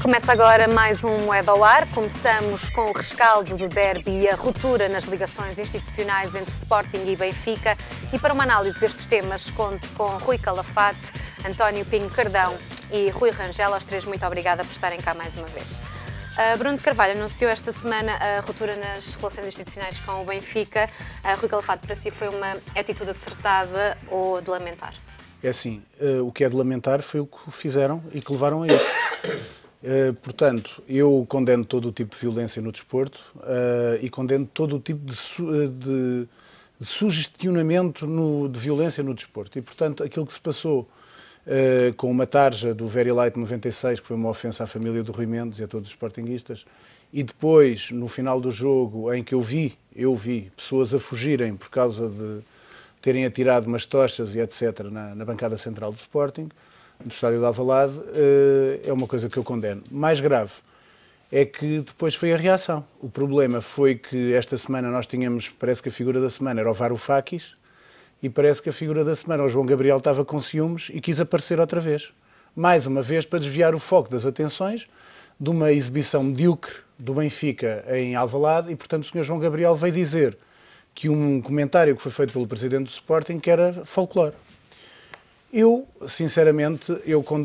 Começa agora mais um Moeda ao Ar. Começamos com o rescaldo do derby e a ruptura nas ligações institucionais entre Sporting e Benfica. E para uma análise destes temas, conto com Rui Calafate, António Pinho Cardão e Rui Rangel. Aos três, muito obrigada por estarem cá mais uma vez. Bruno de Carvalho anunciou esta semana a ruptura nas relações institucionais com o Benfica. Rui Calafate, para si foi uma atitude acertada ou de lamentar? É assim, o que é de lamentar foi o que fizeram e que levaram a isso. Portanto, eu condeno todo o tipo de violência no desporto e condeno todo o tipo de sugestionamento de violência no desporto. E, portanto, aquilo que se passou com uma tarja do Very Light 96, que foi uma ofensa à família do Rui Mendes e a todos os sportinguistas, e depois, no final do jogo, em que eu vi pessoas a fugirem por causa de terem atirado umas tochas e etc. na bancada central do Sporting, do estádio de Alvalade, é uma coisa que eu condeno. Mais grave é que depois foi a reação. O problema foi que esta semana nós tínhamos, parece que a figura da semana era o Varoufakis, e parece que a figura da semana, o João Gabriel, estava com ciúmes e quis aparecer outra vez. Mais uma vez para desviar o foco das atenções de uma exibição medíocre do Benfica em Alvalade, e portanto o Sr. João Gabriel veio dizer que um comentário que foi feito pelo presidente do Sporting que era folclore. Eu, sinceramente,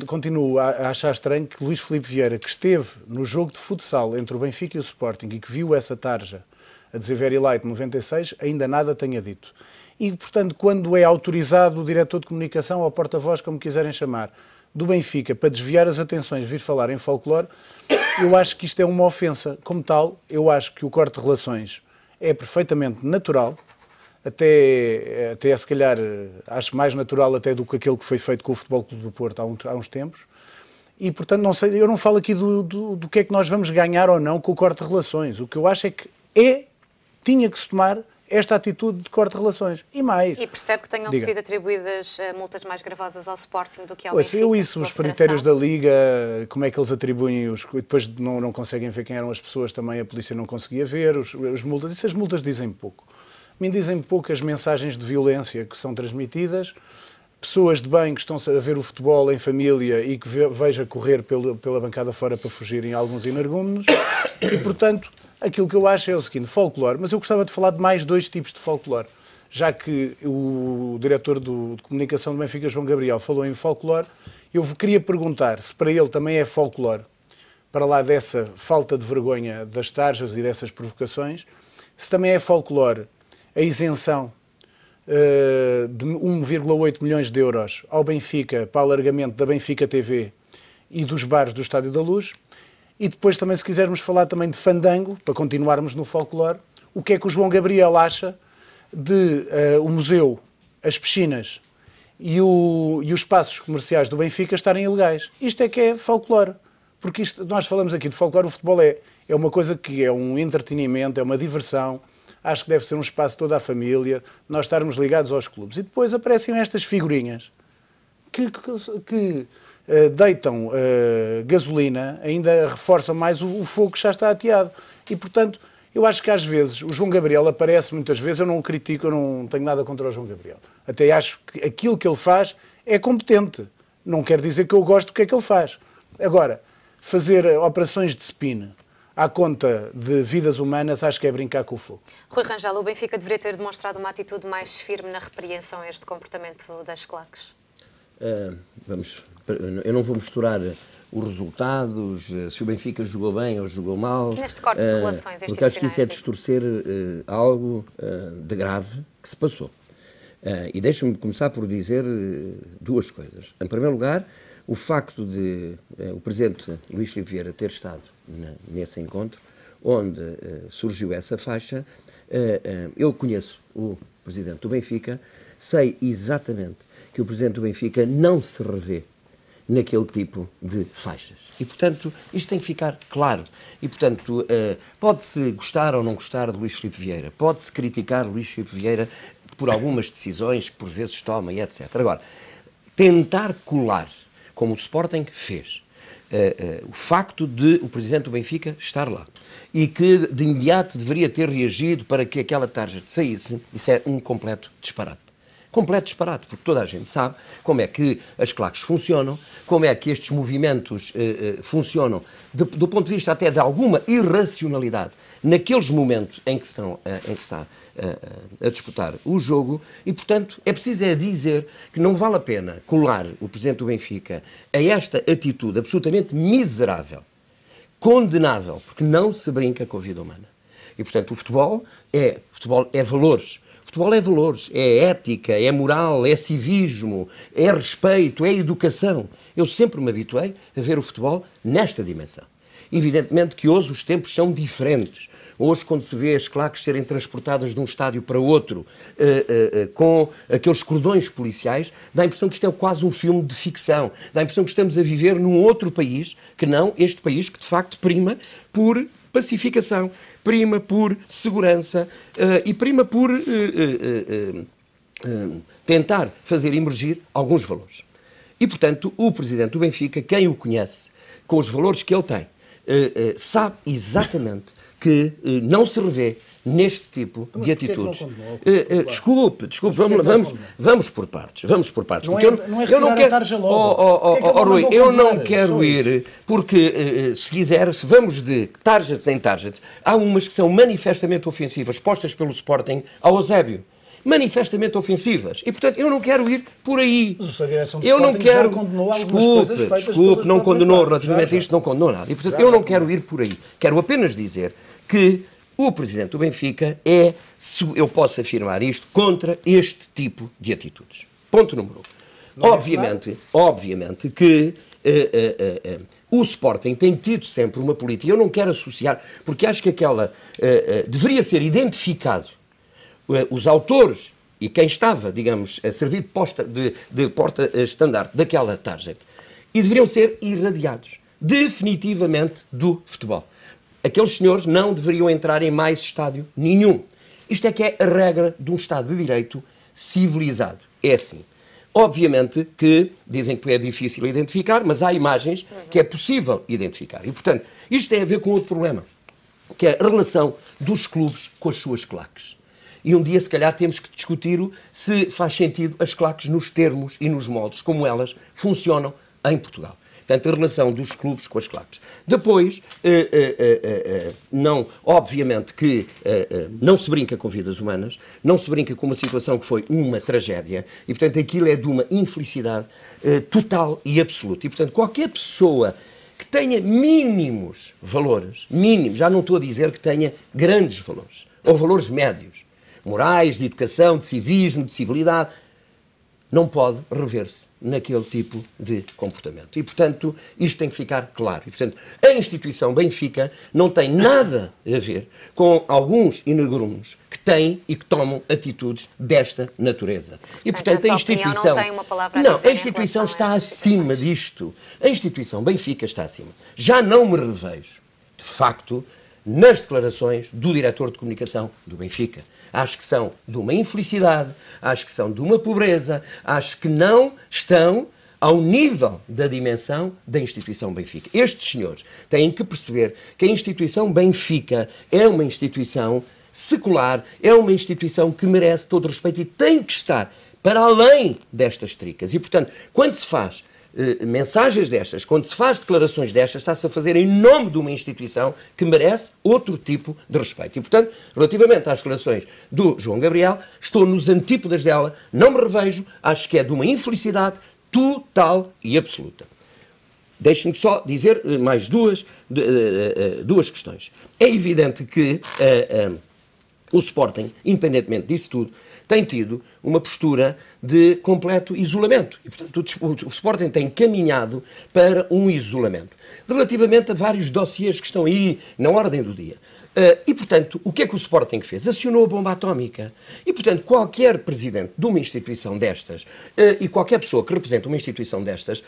continuo a achar estranho que Luís Filipe Vieira, que esteve no jogo de futsal entre o Benfica e o Sporting e que viu essa tarja a dizer Very Light 96, ainda nada tenha dito. E, portanto, quando é autorizado o diretor de comunicação ou porta-voz, como quiserem chamar, do Benfica, para desviar as atenções, vir falar em folclore, eu acho que isto é uma ofensa. Como tal, eu acho que o corte de relações é perfeitamente natural, até se calhar, acho mais natural até do que aquele que foi feito com o Futebol Clube do Porto há uns tempos. E, portanto, não sei, eu não falo aqui do que é que nós vamos ganhar ou não com o corte de relações. O que eu acho é que tinha que se tomar esta atitude de corte de relações. E mais. E percebe que tenham sido atribuídas multas mais gravosas ao Sporting do que ao Benfica? Os critérios da Liga, como é que eles atribuem depois não conseguem ver quem eram as pessoas, também a polícia não conseguia ver, as multas, essas multas dizem pouco. Me dizem pouco as mensagens de violência que são transmitidas, pessoas de bem que estão a ver o futebol em família e que veja correr pela bancada fora para fugirem alguns energúmenos, e portanto aquilo que eu acho é o seguinte, folclore, mas eu gostava de falar de mais dois tipos de folclore, já que o diretor de comunicação do Benfica, João Gabriel, falou em folclore, eu queria perguntar se para ele também é folclore, para lá dessa falta de vergonha das tarjas e dessas provocações, se também é folclore a isenção de 1,8 milhões de euros ao Benfica para alargamento da Benfica TV e dos bares do Estádio da Luz. E depois também, se quisermos falar também de fandango, para continuarmos no folclore, o que é que o João Gabriel acha de o museu, as piscinas e os espaços comerciais do Benfica estarem ilegais. Isto é que é folclore. Porque nós falamos aqui de folclore, o futebol é uma coisa que é um entretenimento, é uma diversão. Acho que deve ser um espaço de toda a família, nós estarmos ligados aos clubes. E depois aparecem estas figurinhas que deitam gasolina, ainda reforçam mais o fogo que já está ateado. E, portanto, eu acho que às vezes o João Gabriel aparece muitas vezes, eu não o critico, eu não tenho nada contra o João Gabriel. Até acho que aquilo que ele faz é competente. Não quer dizer que eu gosto do que é que ele faz. Agora, fazer operações de spin à conta de vidas humanas, acho que é brincar com o fogo. Rui Rangel, o Benfica deveria ter demonstrado uma atitude mais firme na repreensão a este comportamento das claques? Eu não vou misturar os resultados, se o Benfica jogou bem ou jogou mal. Neste corte de relações institucionais. Porque acho que isso é distorcer algo de grave que se passou. E deixa-me começar por dizer duas coisas. Em primeiro lugar, o facto de o presidente Luís Filipe Vieira ter estado nesse encontro, onde surgiu essa faixa, eu conheço o presidente do Benfica, sei exatamente que o presidente do Benfica não se revê naquele tipo de faixas. E, portanto, isto tem que ficar claro. E, portanto, pode-se gostar ou não gostar de Luís Filipe Vieira, pode-se criticar Luís Filipe Vieira por algumas decisões que por vezes toma e etc. Agora, tentar colar, como o Sporting fez, o facto de o presidente do Benfica estar lá e que de imediato deveria ter reagido para que aquela tarja saísse, isso é um completo disparate. completo disparate, porque toda a gente sabe como é que as claques funcionam, como é que estes movimentos funcionam, do ponto de vista até de alguma irracionalidade, naqueles momentos em que se está a disputar o jogo, e, portanto, é preciso dizer que não vale a pena colar o Presidente do Benfica a esta atitude absolutamente miserável, condenável, porque não se brinca com a vida humana. E, portanto, o futebol é valores. Futebol é valores, é ética, é moral, é civismo, é respeito, é educação. Eu sempre me habituei a ver o futebol nesta dimensão. Evidentemente que hoje os tempos são diferentes. Hoje, quando se vê as claques serem transportadas de um estádio para outro com aqueles cordões policiais, dá a impressão que isto é quase um filme de ficção. Dá a impressão que estamos a viver num outro país, que não este país que, de facto, prima por pacificação, prima por segurança e prima por tentar fazer emergir alguns valores. E, portanto, o Presidente do Benfica, quem o conhece, com os valores que ele tem, sabe exatamente que não se revê neste tipo de atitudes. Desculpe, vamos por partes. Eu não quero, Rui, eu não quero ir, porque se quiser, se vamos de targets em targets, há umas que são manifestamente ofensivas, postas pelo Sporting ao Eusébio. Manifestamente ofensivas. E, portanto, eu não quero ir por aí. Eu não quero... Desculpe, não condenou relativamente a isto, não condenou nada. E, portanto, eu não quero ir por aí. Quero apenas dizer que o Presidente do Benfica se eu posso afirmar isto, contra este tipo de atitudes. Ponto número 1. Obviamente que o Sporting tem tido sempre uma política, eu não quero associar, porque acho que aquela deveria ser identificado, os autores e quem estava, digamos, a servir de porta-estandarte daquela target, e deveriam ser irradiados definitivamente do futebol. Aqueles senhores não deveriam entrar em mais estádio nenhum. Isto é que é a regra de um Estado de Direito civilizado. É assim. Obviamente que dizem que é difícil identificar, mas há imagens que é possível identificar. E, portanto, isto tem a ver com outro problema, que é a relação dos clubes com as suas claques. E um dia, se calhar, temos que discutir se faz sentido as claques nos termos e nos moldes como elas funcionam em Portugal. Portanto, a relação dos clubes com as claques. Depois, obviamente que não se brinca com vidas humanas, não se brinca com uma situação que foi uma tragédia, e, portanto, aquilo é de uma infelicidade total e absoluta. E, portanto, qualquer pessoa que tenha mínimos valores, mínimos, já não estou a dizer que tenha grandes valores, ou valores médios, morais, de educação, de civismo, de civilidade, não pode rever-se naquele tipo de comportamento. E, portanto, isto tem que ficar claro. E, portanto, a instituição Benfica não tem nada a ver com alguns energúmenos que têm e que tomam atitudes desta natureza. E, portanto, a instituição... a instituição está acima disto. A instituição Benfica está acima. Já não me revejo, de facto, nas declarações do diretor de comunicação do Benfica. Acho que são de uma infelicidade, acho que são de uma pobreza, acho que não estão ao nível da dimensão da instituição Benfica. Estes senhores têm que perceber que a instituição Benfica é uma instituição secular, é uma instituição que merece todo o respeito e tem que estar para além destas tricas. E, portanto, quando se faz mensagens destas, quando se faz declarações destas, está-se a fazer em nome de uma instituição que merece outro tipo de respeito. E, portanto, relativamente às declarações do João Gabriel, estou nos antípodas dela, não me revejo, acho que é de uma infelicidade total e absoluta. Deixe-me só dizer mais duas questões. É evidente que o Sporting, independentemente disso tudo, tem tido uma postura de completo isolamento. E, portanto, o Sporting tem caminhado para um isolamento. Relativamente a vários dossiês que estão aí na ordem do dia. E, portanto, o que é que o Sporting fez? Acionou a bomba atómica. E, portanto, qualquer presidente de uma instituição destas e qualquer pessoa que representa uma instituição destas,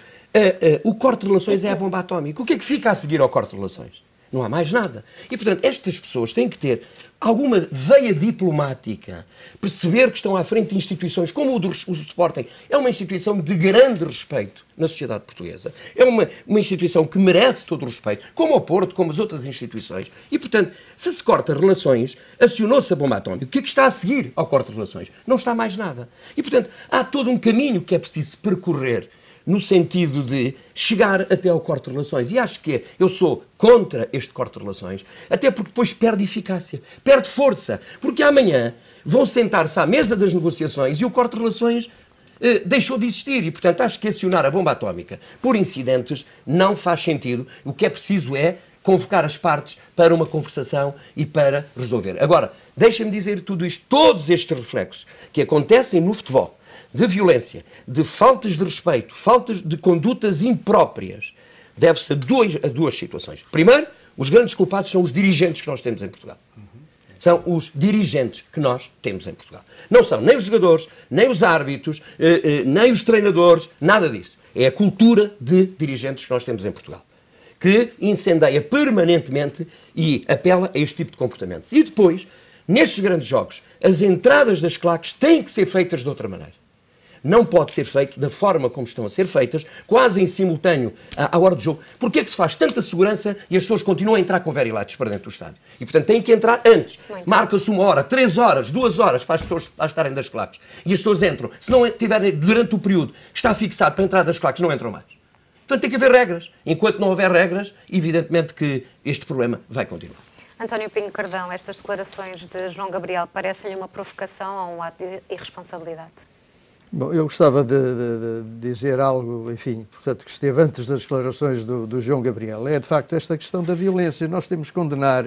o corte de relações é a bomba atómica. O que é que fica a seguir ao corte de relações? Não há mais nada. E, portanto, estas pessoas têm que ter alguma veia diplomática, perceber que estão à frente de instituições como o Sporting. É uma instituição de grande respeito na sociedade portuguesa. É uma instituição que merece todo o respeito, como o Porto, como as outras instituições. E, portanto, se se corta relações, acionou-se a bomba atómica. O que é que está a seguir ao corte de relações? Não está mais nada. E, portanto, há todo um caminho que é preciso percorrer no sentido de chegar até ao corte de relações. E acho que eu sou contra este corte de relações, até porque depois perde eficácia, perde força, porque amanhã vão sentar-se à mesa das negociações e o corte de relações deixou de existir. E, portanto, acho que acionar a bomba atómica por incidentes não faz sentido. O que é preciso é convocar as partes para uma conversação e para resolver. Agora, deixem-me dizer tudo isto, todos estes reflexos que acontecem no futebol, de violência, de faltas de respeito, faltas de condutas impróprias, deve-se a duas situações. Primeiro, os grandes culpados são os dirigentes que nós temos em Portugal. São os dirigentes que nós temos em Portugal. Não são nem os jogadores, nem os árbitros, nem os treinadores, nada disso. É a cultura de dirigentes que nós temos em Portugal, que incendeia permanentemente e apela a este tipo de comportamentos. E depois, nestes grandes jogos, as entradas das claques têm que ser feitas de outra maneira. Não pode ser feito da forma como estão a ser feitas, quase em simultâneo à hora do jogo. Porquê é que se faz tanta segurança e as pessoas continuam a entrar com verilates para dentro do estádio? E, portanto, têm que entrar antes. Marca-se 1 hora, 3 horas, 2 horas para as pessoas estarem das claques. E as pessoas entram. Se não tiverem, durante o período que está fixado para entrar das claques, não entram mais. Portanto, tem que haver regras. Enquanto não houver regras, evidentemente que este problema vai continuar. António Pinho Cardão, estas declarações de João Gabriel parecem-lhe uma provocação ou um ato de irresponsabilidade? Bom, eu gostava de dizer algo, enfim, portanto, que esteve antes das declarações do João Gabriel. É, de facto, esta questão da violência. Nós temos que condenar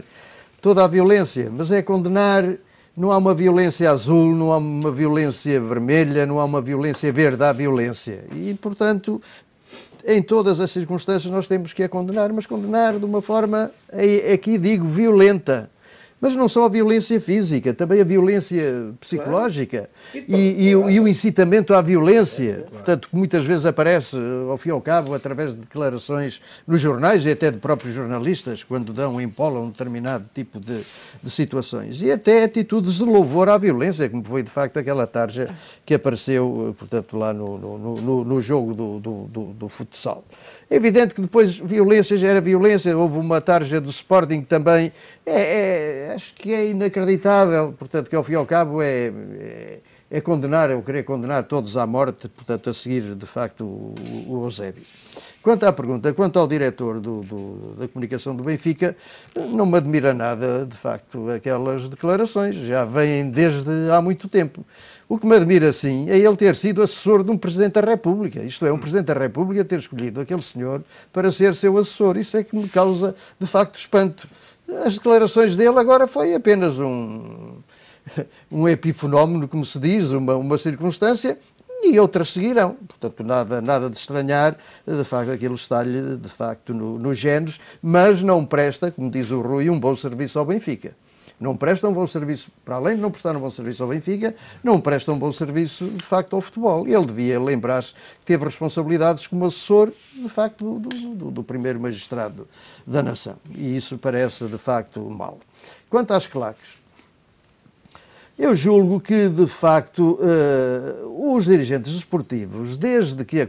toda a violência, mas é condenar, não há uma violência azul, não há uma violência vermelha, não há uma violência verde, há violência. E, portanto, em todas as circunstâncias nós temos que a condenar, mas condenar de uma forma, aqui digo, violenta. Mas não só a violência física, também a violência psicológica e o incitamento à violência, portanto, que muitas vezes aparece, ao fim e ao cabo, através de declarações nos jornais e até de próprios jornalistas, quando dão em polo um determinado tipo de situações. E até atitudes de louvor à violência, como foi, de facto, aquela tarja que apareceu, portanto, lá no jogo do futsal. É evidente que depois violência gera violência, houve uma tarja do Sporting também, acho que é inacreditável, portanto, que ao fim e ao cabo é condenar, eu querer condenar todos à morte, portanto, a seguir, de facto, o Eusébio. Quanto à pergunta, quanto ao diretor da comunicação do Benfica, não me admira nada, de facto, aquelas declarações, já vêm desde há muito tempo. O que me admira, sim, é ele ter sido assessor de um Presidente da República, isto é, um Presidente da República ter escolhido aquele senhor para ser seu assessor, isso é que me causa, de facto, espanto. As declarações dele agora foi apenas um epifenómeno, como se diz, uma circunstância, e outras seguirão. Portanto, nada de estranhar, de facto, aquilo está-lhe, de facto, nos genes, mas não presta, como diz o Rui, um bom serviço ao Benfica. Não presta um bom serviço, para além de não prestar um bom serviço ao Benfica, não presta um bom serviço, de facto, ao futebol. Ele devia lembrar-se que teve responsabilidades como assessor, de facto, do primeiro magistrado da nação. E isso parece, de facto, mal. Quanto às claques, eu julgo que, de facto, os dirigentes desportivos, desde que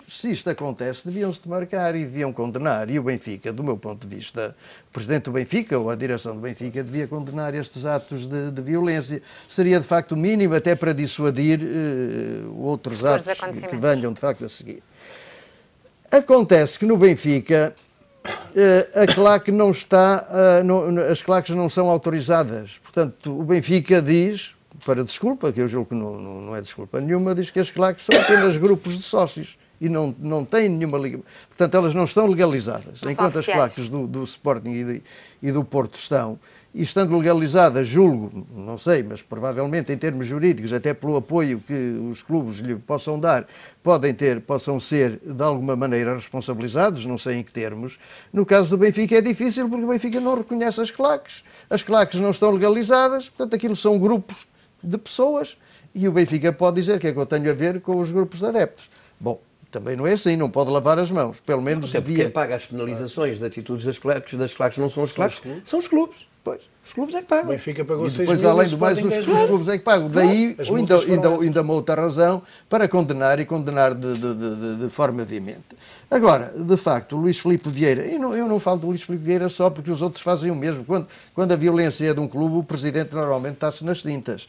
se isto acontece, deviam-se demarcar e deviam condenar. E o Benfica, do meu ponto de vista, o presidente do Benfica ou a direção do Benfica devia condenar estes atos de violência. Seria, de facto, o mínimo até para dissuadir outros atos que venham, de facto, a seguir. Acontece que no Benfica a claque não está, as claques não são autorizadas. Portanto, o Benfica diz, para desculpa, que eu julgo que não é desculpa nenhuma, diz que as claques são apenas grupos de sócios e não têm nenhuma ligação. Portanto, elas não estão legalizadas. Enquanto as claques do Sporting e do Porto estão, e estando legalizadas, julgo, não sei, mas provavelmente em termos jurídicos, até pelo apoio que os clubes lhe possam dar, possam ser de alguma maneira responsabilizados, não sei em que termos. No caso do Benfica é difícil porque o Benfica não reconhece as claques não estão legalizadas, portanto aquilo são grupos de pessoas e o Benfica pode dizer que é que eu tenho a ver com os grupos de adeptos. Bom, também não é assim, não pode lavar as mãos. Pelo menos devia... Quem paga as penalizações de atitudes das claques não são os claques, são os clubes. Pois. Os clubes é que pagam. O Benfica pagou 6 Depois, mil, além do mais, os clubes é que pagam. Daí, ainda uma outra razão para condenar e condenar de forma veemente. Agora, de facto, o Luís Filipe Vieira, eu não falo do Luís Filipe Vieira só porque os outros fazem o mesmo. Quando a violência é de um clube, o presidente normalmente está-se nas tintas.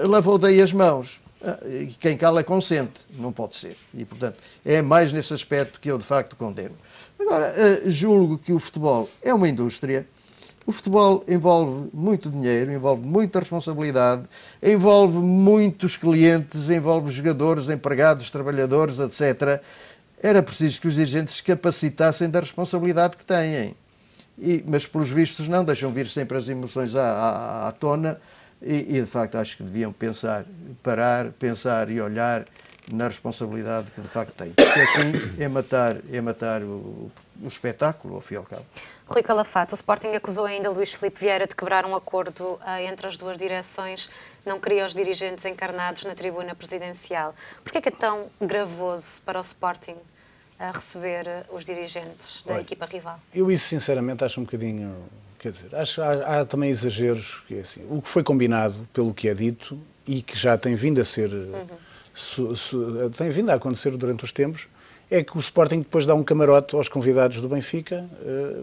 Lavou daí as mãos. Quem cala consente. Não pode ser. E, portanto, é mais nesse aspecto que eu, de facto, condeno. Agora, julgo que o futebol é uma indústria. O futebol envolve muito dinheiro, envolve muita responsabilidade, envolve muitos clientes, envolve jogadores, empregados, trabalhadores, etc. Era preciso que os dirigentes se capacitassem da responsabilidade que têm. Mas, pelos vistos, não deixam vir sempre as emoções à tona e, de facto, acho que deviam parar, pensar e olhar na responsabilidade que, de facto, têm. Porque assim é matar o espetáculo, ao fim e ao cabo. Rui Calafato, o Sporting acusou ainda Luís Filipe Vieira de quebrar um acordo entre as duas direções, não queria os dirigentes encarnados na tribuna presidencial. Porquê é que é tão gravoso para o Sporting receber os dirigentes da equipa rival? Eu isso, sinceramente, acho um bocadinho... Quer dizer, há também exageros, que é assim, o que foi combinado, pelo que é dito, e que já tem vindo a ser... tem vindo a acontecer durante os tempos, é que o Sporting depois dá um camarote aos convidados do Benfica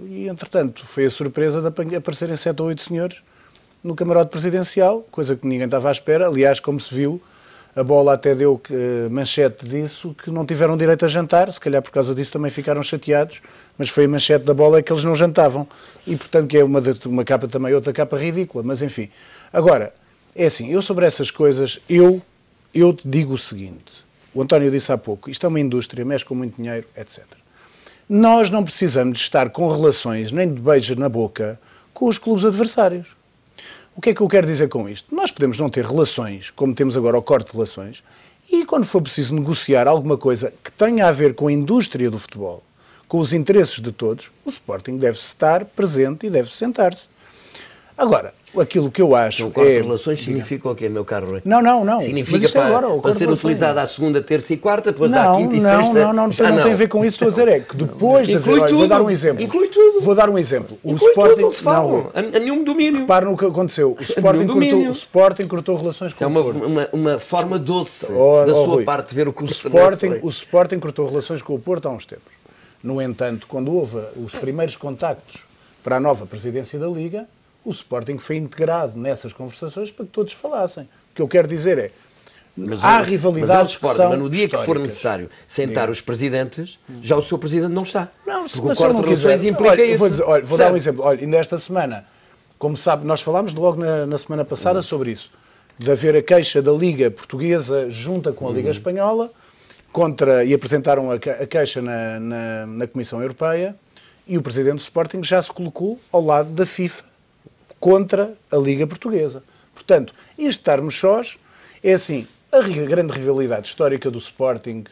e, entretanto, foi a surpresa de aparecerem 7 ou 8 senhores no camarote presidencial, coisa que ninguém estava à espera. Aliás, como se viu, a Bola até deu manchete disso, que não tiveram direito a jantar, se calhar por causa disso também ficaram chateados, mas foi a manchete da Bola que eles não jantavam. E, portanto, que é uma capa também, outra capa ridícula, mas enfim. Agora, é assim, eu sobre essas coisas, eu te digo o seguinte... O António disse há pouco, isto é uma indústria, mexe com muito dinheiro, etc. Nós não precisamos de estar com relações, nem de beijo na boca, com os clubes adversários. O que é que eu quero dizer com isto? Nós podemos não ter relações, como temos agora o corte de relações, e quando for preciso negociar alguma coisa que tenha a ver com a indústria do futebol, com os interesses de todos, o Sporting deve estar presente e deve sentar-se. Agora, aquilo que eu acho o corte de relações significa o quê, meu caro Rui? Não. Significa para ser utilizada à segunda, terça e quarta, depois à quinta e sexta... Não tem a ver com isso, estou a dizer, é que depois de haver... Vou dar um exemplo. Inclui tudo. Vou dar um exemplo. O Sporting não se fala, a nenhum domínio. Repara no que aconteceu. O Sporting cortou relações com o Porto. É uma forma doce da sua parte de ver o que o Sporting cortou relações com o Porto há uns tempos. No entanto, quando houve os primeiros contactos para a nova presidência da Liga, o Sporting foi integrado nessas conversações para que todos falassem. O que eu quero dizer é, há rivalidades que são mas no dia que for necessário sentar os presidentes, já o seu presidente não está. Porque o corte de relações implica isso. Vou dar um exemplo. Olha, ainda esta semana, como sabe, nós falámos logo na semana passada sobre isso, de haver a queixa da Liga Portuguesa junta com a Liga Espanhola, e apresentaram a queixa na Comissão Europeia, e o presidente do Sporting já se colocou ao lado da FIFA, contra a Liga Portuguesa. Portanto, isto estarmos sós é assim, a grande rivalidade histórica do Sporting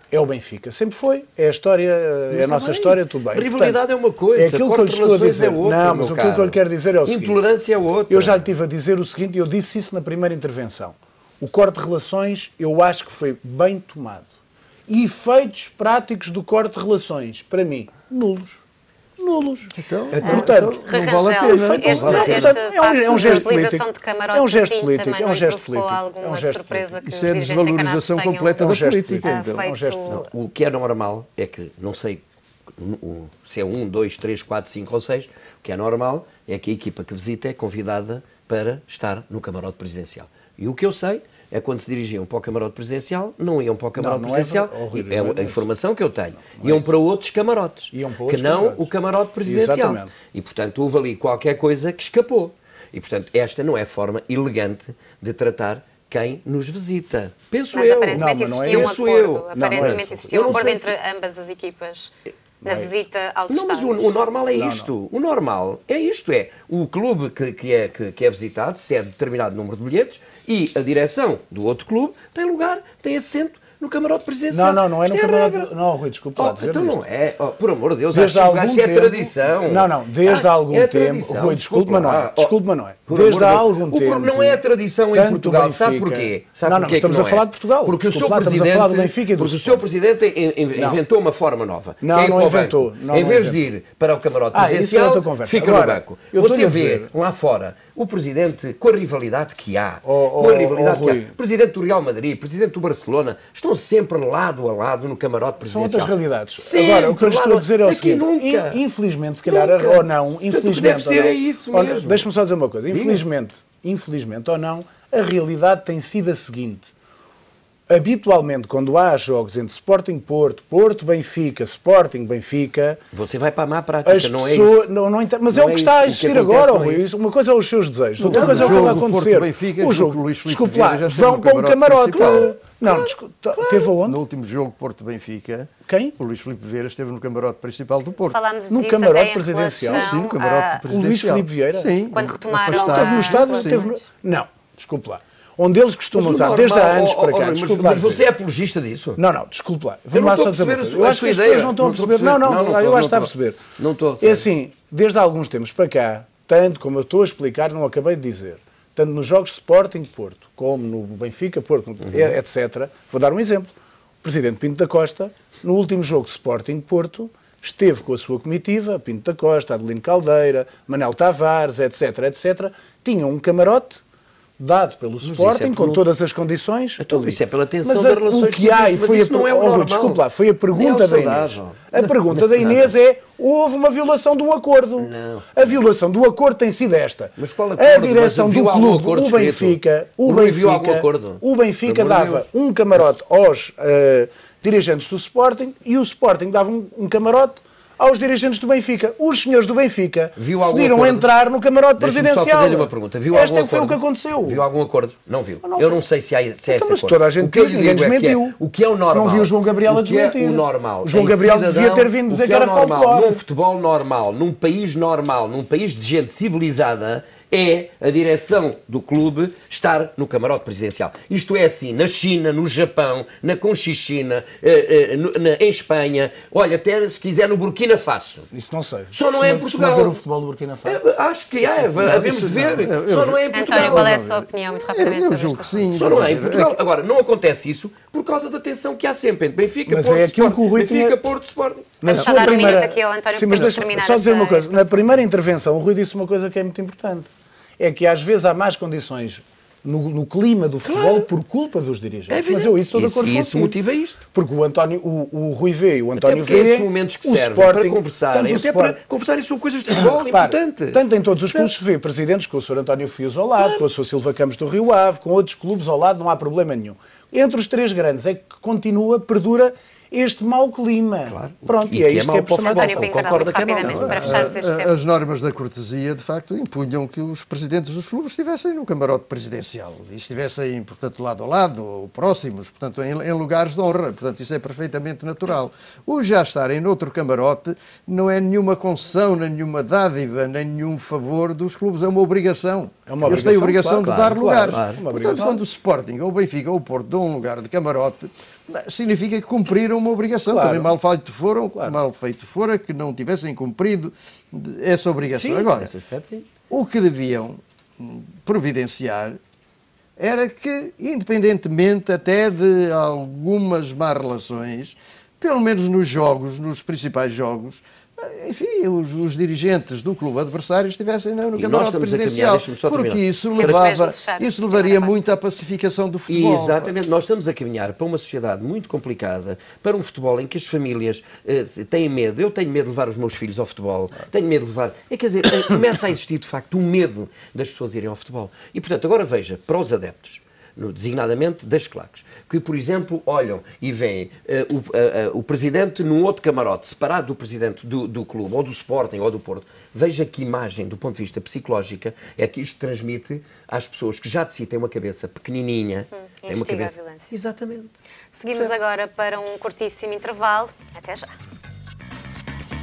é o Benfica. Sempre foi, é a história, é a nossa história, tudo bem. A rivalidade portanto, é uma coisa, é aquilo que eu lhe estou a dizer. Não, mas aquilo que eu lhe quero dizer é o seguinte. Intolerância é outra. Eu já lhe estive a dizer o seguinte, e eu disse isso na primeira intervenção. O corte de relações, eu acho que foi bem tomado. E efeitos práticos do corte de relações, para mim, nulos. Portanto, não vale a pena. É um gesto político. É um gesto político. É um gesto político. Isso é desvalorização completa da política. O que é normal é que, não sei se é 1, 2, 3, 4, 5 ou 6, o que é normal é que a equipa que visita é convidada para estar no camarote presidencial. E o que eu sei é quando se dirigiam para o camarote presidencial, não iam para o camarote presidencial, é a informação que eu tenho, iam para outros camarotes, que não o camarote presidencial. Exatamente. E, portanto, houve ali qualquer coisa que escapou. E, portanto, esta não é a forma elegante de tratar quem nos visita. Penso eu. Aparentemente existia um acordo. Aparentemente existia um acordo entre ambas as equipas. Na visita aos estádios. Não, mas o normal é isto. O normal é isto. É o clube que é visitado cede determinado número de bilhetes e a direção do outro clube tem lugar, tem assento no camarote presidencial. Não é no Isto camarote. regra. Não, Rui, desculpa lá dizer então isto. não é. Por amor de Deus, Desde acho que algum é tempo. tradição. Não, desde há algum é tempo. tradição, Rui, desculpe, mas não é. Desculpe, mas não é. Por Desde amor há de Deus. algum tempo. Não é a tradição em tanto Portugal. Benfica- Sabe porquê? Sabe Não, porquê estamos que a falar de Portugal. Porque o seu Desculpa lá, estamos a presidente, falar do Benfica e do porque o seu presidente inventou uma forma nova. Não, que é ir não para o inventou. banco. Não, em não vez de inventou. ir para o camarote Isso é presidencial, outra conversa. fica Agora, no banco. eu Você estou-lhe a vê dizer- lá fora o presidente, com a rivalidade que há, Rui. presidente do Real Madrid, presidente do Barcelona, estão sempre lado a lado no camarote São presidencial. outras realidades. Sempre, Agora, o que eu lhe estou a dizer é o aqui seguinte: nunca. infelizmente, se calhar, Nunca. ou não, infelizmente. deve ser ou não, é isso ou- mesmo. Deixa-me só dizer uma coisa: Diga. infelizmente ou não, a realidade tem sido a seguinte. Habitualmente, quando há jogos entre Sporting Porto, Porto Benfica, Sporting Benfica, Você vai para a má prática, as não é pessoas. isso. Não entende, mas Não é o que é está a isso. O que existir acontece agora, não é Rui. isso. Uma coisa é os seus desejos, outra Não, coisa é o que jogo vai do acontecer. Porto-Benfica, O julgo jogo, que o Luís Filipe desculpe Vieira lá, já esteve vão no para um camarote camarote. principal. Não, teve aonde? No último jogo Porto-Benfica, Quem? o Luís Filipe Vieira esteve no camarote principal do Porto. Falámos No disso camarote até em presidencial? relação Sim, no camarote a- O Luís presidencial. Filipe Vieira? Sim, Quando retomaram afastado. Esteve no estádio, sim. esteve no... Não, desculpe lá. Onde eles costumam Mas o usar, desde há normal- anos para cá. mas desculpe lá mas você dizer. é apologista disso? Não, desculpe lá. Eu Vamos não lá estou só a dizer uma perceber coisa. a Eu sua acho que as ideia. pessoas não estão a Não estou a perceber. perceber. Não, Não, eu não acho que está a estou. perceber. Não estou a É perceber. assim, desde há alguns tempos para cá, tanto como eu estou a explicar, não acabei de dizer, tanto nos jogos de Sporting Porto, como no Benfica Porto, etc. Vou dar um exemplo. O presidente Pinto da Costa, no último jogo de Sporting Porto, esteve com a sua comitiva, Pinto da Costa, Adelino Caldeira, Manel Tavares, etc. Tinham um camarote dado pelo Sporting, com todas as condições. Então, ali. isso é pela tensão Mas das relações o que há, que e existem, foi mas isso não é o normal. Desculpe lá, foi a pergunta É o da Inês. saudável. A pergunta da Inês é: houve uma violação de um acordo. Não. A violação do acordo tem sido esta. Mas qual acordo? A direção Mas do viu algum clube, acordo o escrito? Benfica, O Rui viu algum acordo? o Benfica Pelo amor de dava um camarote aos dirigentes do Sporting e o Sporting dava um camarote aos dirigentes do Benfica. Os senhores do Benfica Viu algum decidiram acordo? entrar no camarote Deixa-me só presidencial. fazer-lhe uma pergunta. Viu Esta algum foi o acordo? que aconteceu. Viu algum acordo? Não viu. Não Eu foi. não sei se há esse Então, mas acordo. toda a gente O que eu viu, lhe ninguém digo é que desmentiu. o que é o normal. Não vi o João Gabriel a o que é desmentir. o normal. O João em Gabriel cidadão, devia ter vindo o dizer que que é era normal, folclore. num futebol normal, num país normal, num país de gente civilizada, é a direção do clube estar no camarote presidencial. Isto é assim, na China, no Japão, na Conchichina, em Espanha, olha, até se quiser no Burkina Faso. Isso não sei. Só não é em Costuma Portugal. ver o futebol do Burkina Faso? Acho que é, havemos de ver. Só não é em Portugal. António, qual é a sua opinião, muito rapidamente, Eu sobre julgo este que assunto? sim. Só não é em Portugal. Agora, não acontece isso por causa da tensão que há sempre entre Benfica, Mas Porto, é aquilo Sporting. que o Rui Benfica, tinha- Porto, Sporting. Na Vamos só dar um minuto aqui ao António, Sim, porque mas temos de terminar só dizer uma esta- coisa. esta Na primeira intervenção, o Rui disse uma coisa que é muito importante. É que às vezes há más condições no clima do futebol por culpa dos dirigentes. Mas eu isso estou de acordo E com isso motiva isto. Porque o Rui vê e o Até António porque é vê. esses momentos que o servem Sporting, para conversarem, tanto o até para Sporting- conversarem sobre coisas de futebol, Repare, importante. tanto em todos os clubes se vê presidentes com o Sr. António Fios ao lado, com o Sr. Silva Campos do Rio Ave, com outros clubes ao lado, não há problema nenhum. Entre os três grandes é que perdura este mau clima. Claro. Pronto, E e é que é isto mau que é para o personal. futebol. António Pinho Cardal, Concorda muito que é mau. rapidamente, para fecharmos este tema. As normas da cortesia, de facto, impunham que os presidentes dos clubes estivessem no camarote presidencial e estivessem, portanto, lado a lado, ou próximos, portanto, em lugares de honra. Portanto, isso é perfeitamente natural. O já estarem noutro camarote não é nenhuma concessão, nem nenhuma dádiva, nem nenhum favor dos clubes, é uma obrigação. É uma Eles têm a obrigação obrigação, de claro, dar lugares. claro, uma Portanto, obrigação. quando o Sporting, ou o Benfica, ou o Porto dão um lugar de camarote, significa que cumpriram uma obrigação. Claro. Também mal feito fora que não tivessem cumprido essa obrigação. Sim, Agora, nesse aspecto, sim. o que deviam providenciar era que, independentemente até de algumas más relações, pelo menos nos jogos, nos principais jogos, enfim, os dirigentes do clube adversário estivessem no E nós camarote estamos a caminhar, presidencial, deixa-me só porque terminar. isso Temos mesmo levava, de fechar. isso levaria muito à pacificação do futebol. Exatamente, nós estamos a caminhar para uma sociedade muito complicada, para um futebol em que as famílias têm medo. Eu tenho medo de levar os meus filhos ao futebol, tenho medo de levar. Quer dizer, começa a existir de facto um medo das pessoas irem ao futebol. E portanto, agora veja, para os adeptos, designadamente das claques, que, por exemplo, olham e veem o presidente num outro camarote, separado do presidente do clube, ou do Sporting, ou do Porto. Veja que imagem, do ponto de vista psicológico, é que isto transmite às pessoas que já de si têm uma cabeça pequenininha. Têm uma instiga a cabeça... violência. Exatamente. Seguimos agora para um curtíssimo intervalo. Até já.